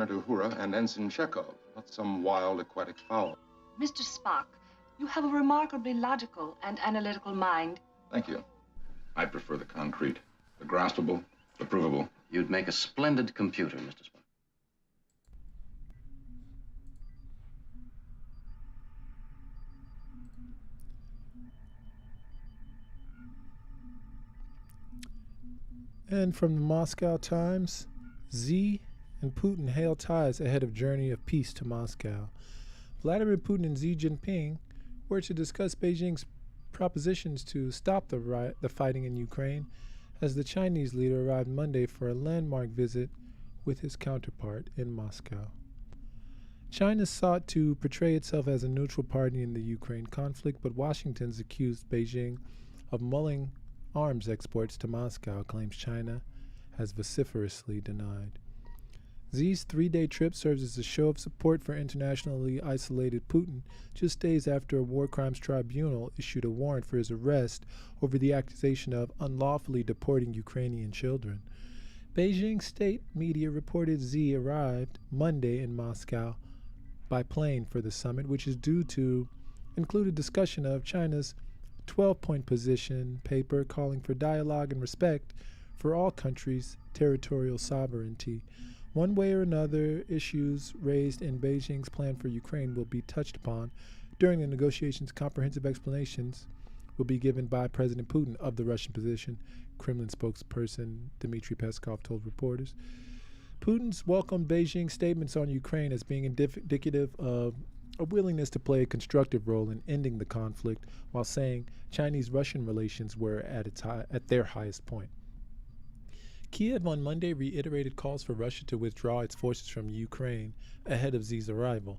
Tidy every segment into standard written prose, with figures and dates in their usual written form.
Senator Uhura and Ensign Chekhov, not some wild aquatic fowl. Mr. Spock, you have a remarkably logical and analytical mind. Thank you. I prefer the concrete, the graspable, the provable. You'd make a splendid computer, Mr. Spock. And from the Moscow Times, Xi and Putin hail ties ahead of journey of peace to Moscow. Vladimir Putin and Xi Jinping were to discuss Beijing's propositions to stop the fighting in Ukraine as the Chinese leader arrived Monday for a landmark visit with his counterpart in Moscow. China sought to portray itself as a neutral party in the Ukraine conflict, but Washington's accused Beijing of mulling arms exports to Moscow, claims China has vociferously denied. Xi's three-day trip serves as a show of support for internationally isolated Putin, just days after a war crimes tribunal issued a warrant for his arrest over the accusation of unlawfully deporting Ukrainian children. Beijing state media reported Xi arrived Monday in Moscow by plane for the summit, which is due to include a discussion of China's 12-point position paper calling for dialogue and respect for all countries' territorial sovereignty. One way or another, issues raised in Beijing's plan for Ukraine will be touched upon during the negotiations. Comprehensive explanations will be given by President Putin of the Russian position, Kremlin spokesperson Dmitry Peskov told reporters. Putin's welcomed Beijing's statements on Ukraine as being indicative of a willingness to play a constructive role in ending the conflict, while saying Chinese-Russian relations were at their highest point. Kiev on Monday reiterated calls for Russia to withdraw its forces from Ukraine ahead of Xi's arrival.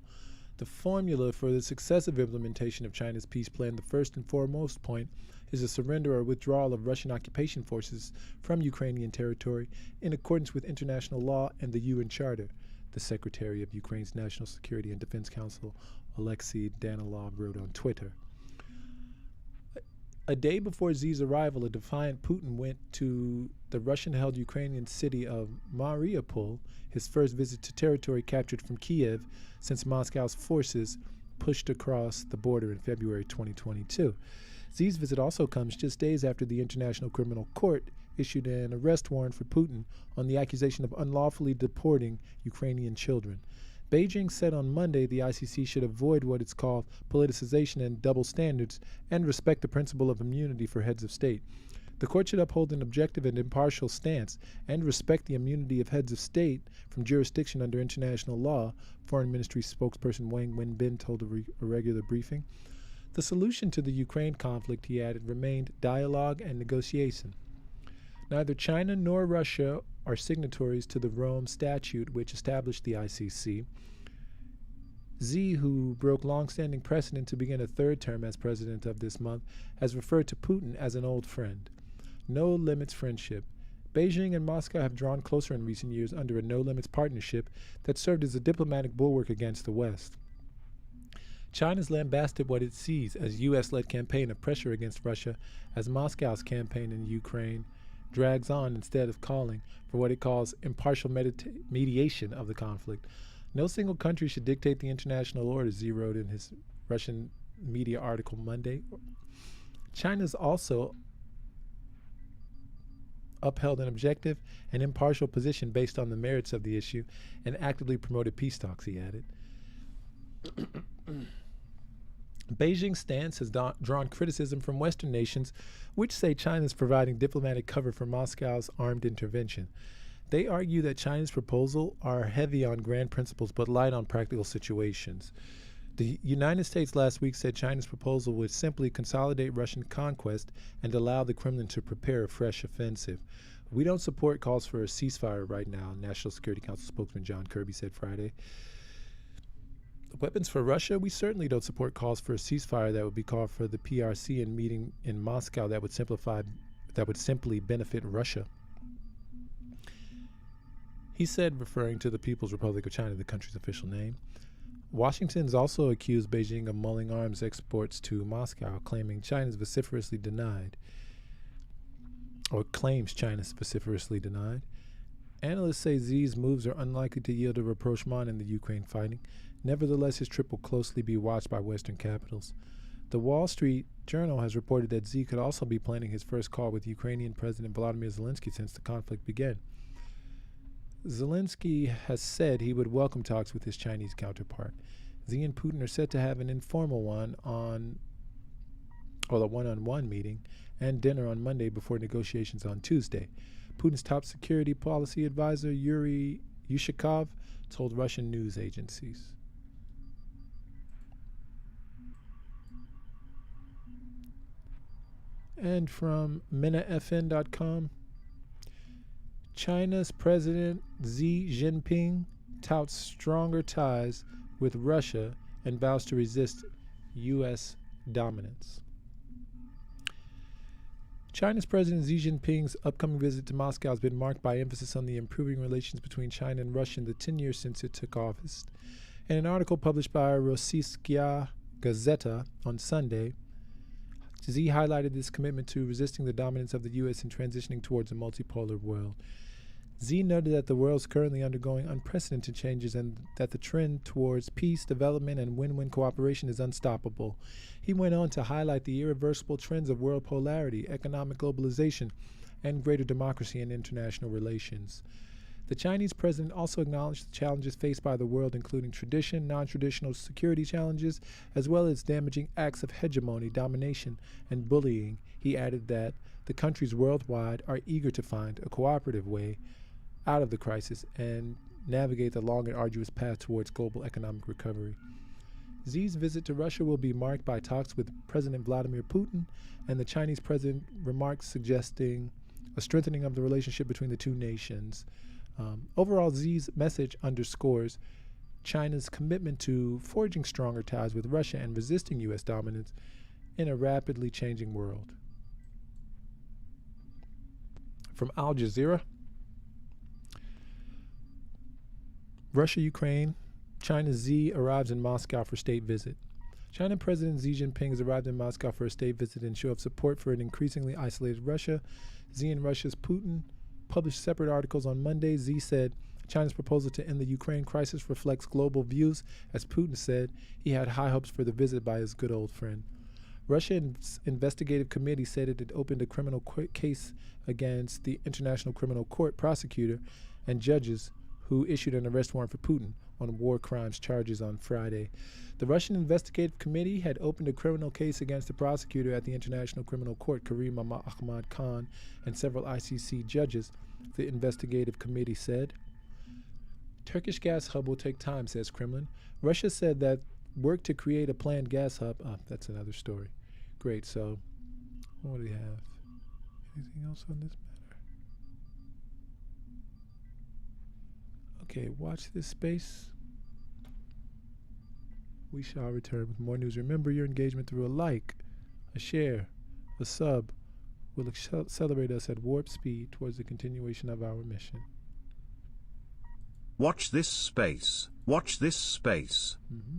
The formula for the successive implementation of China's peace plan, the first and foremost point, is a surrender or withdrawal of Russian occupation forces from Ukrainian territory in accordance with international law and the UN Charter, the Secretary of Ukraine's National Security and Defense Council, Alexei Danilov, wrote on Twitter. A day before Xi's arrival, a defiant Putin went to the Russian-held Ukrainian city of Mariupol, his first visit to territory captured from Kiev since Moscow's forces pushed across the border in February 2022. Xi's visit also comes just days after the International Criminal Court issued an arrest warrant for Putin on the accusation of unlawfully deporting Ukrainian children. Beijing said on Monday the ICC should avoid what it's called politicization and double standards and respect the principle of immunity for heads of state. The court should uphold an objective and impartial stance and respect the immunity of heads of state from jurisdiction under international law, Foreign Ministry spokesperson Wang Wenbin told a regular briefing. The solution to the Ukraine conflict, he added, remained dialogue and negotiation. Neither China nor Russia are signatories to the Rome Statute, which established the ICC. Xi, who broke long-standing precedent to begin a third term as president of this month, has referred to Putin as an old friend. No limits friendship. Beijing and Moscow have drawn closer in recent years under a no-limits partnership that served as a diplomatic bulwark against the West. China's lambasted what it sees as U.S.-led campaign of pressure against Russia as Moscow's campaign in Ukraine drags on instead of calling for what it calls impartial mediation of the conflict. No single country should dictate the international order, Xi wrote in his Russian media article Monday. China's also upheld an objective and impartial position based on the merits of the issue and actively promoted peace talks, he added. Beijing's stance has drawn criticism from Western nations, which say China is providing diplomatic cover for Moscow's armed intervention. They argue that China's proposals are heavy on grand principles but light on practical situations. The United States last week said China's proposal would simply consolidate Russian conquest and allow the Kremlin to prepare a fresh offensive. We don't support calls for a ceasefire right now, National Security Council spokesman John Kirby said Friday. Weapons for Russia? We certainly don't support calls for a ceasefire that would be called for the PRC in meeting in Moscow that would simply benefit Russia. He said, referring to the People's Republic of China, the country's official name. Washington's also accused Beijing of mulling arms exports to Moscow, claiming China's vociferously denied, or claims China's vociferously denied, Analysts say Xi's moves are unlikely to yield a rapprochement in the Ukraine fighting. Nevertheless, his trip will closely be watched by Western capitals. The Wall Street Journal has reported that Xi could also be planning his first call with Ukrainian President Volodymyr Zelensky since the conflict began. Zelensky has said he would welcome talks with his Chinese counterpart. Xi and Putin are set to have an informal one-on-one meeting and dinner on Monday before negotiations on Tuesday. Putin's top security policy advisor, Yuri Yushakov, told Russian news agencies. And from MenaFN.com, China's President Xi Jinping touts stronger ties with Russia and vows to resist U.S. dominance. China's President Xi Jinping's upcoming visit to Moscow has been marked by emphasis on the improving relations between China and Russia in the 10 years since it took office. In an article published by Rossiyskaya Gazeta on Sunday, Xi highlighted this commitment to resisting the dominance of the U.S. and transitioning towards a multipolar world. Xi noted that the world is currently undergoing unprecedented changes and that the trend towards peace, development, and win-win cooperation is unstoppable. He went on to highlight the irreversible trends of world polarity, economic globalization, and greater democracy in international relations. The Chinese president also acknowledged the challenges faced by the world, including tradition, non-traditional security challenges, as well as damaging acts of hegemony, domination, and bullying. He added that the countries worldwide are eager to find a cooperative way out of the crisis and navigate the long and arduous path towards global economic recovery. Xi's visit to Russia will be marked by talks with President Vladimir Putin, and the Chinese president remarks suggesting a strengthening of the relationship between the two nations. Overall, Xi's message underscores China's commitment to forging stronger ties with Russia and resisting U.S. dominance in a rapidly changing world. From Al Jazeera, Russia, Ukraine, China's Xi arrives in Moscow for state visit. China President Xi Jinping has arrived in Moscow for a state visit in show of support for an increasingly isolated Russia. Xi and Russia's Putin published separate articles on Monday. Xi said China's proposal to end the Ukraine crisis reflects global views. As Putin said, he had high hopes for the visit by his good old friend. Russia's investigative committee said it had opened a criminal case against the International Criminal Court prosecutor and judges who issued an arrest warrant for Putin on war crimes charges on Friday. The Russian investigative committee had opened a criminal case against the prosecutor at the International Criminal Court, Karim Ahmad Khan, and several ICC judges, the investigative committee said. Turkish gas hub will take time, says Kremlin. Russia said that work to create a planned gas hub. That's another story. Great, so what do we have? Anything else on this matter? Okay, watch this space. We shall return with more news. Remember, your engagement through a like, a share, a sub will accelerate us at warp speed towards the continuation of our mission. Watch this space. Watch this space. Mm-hmm.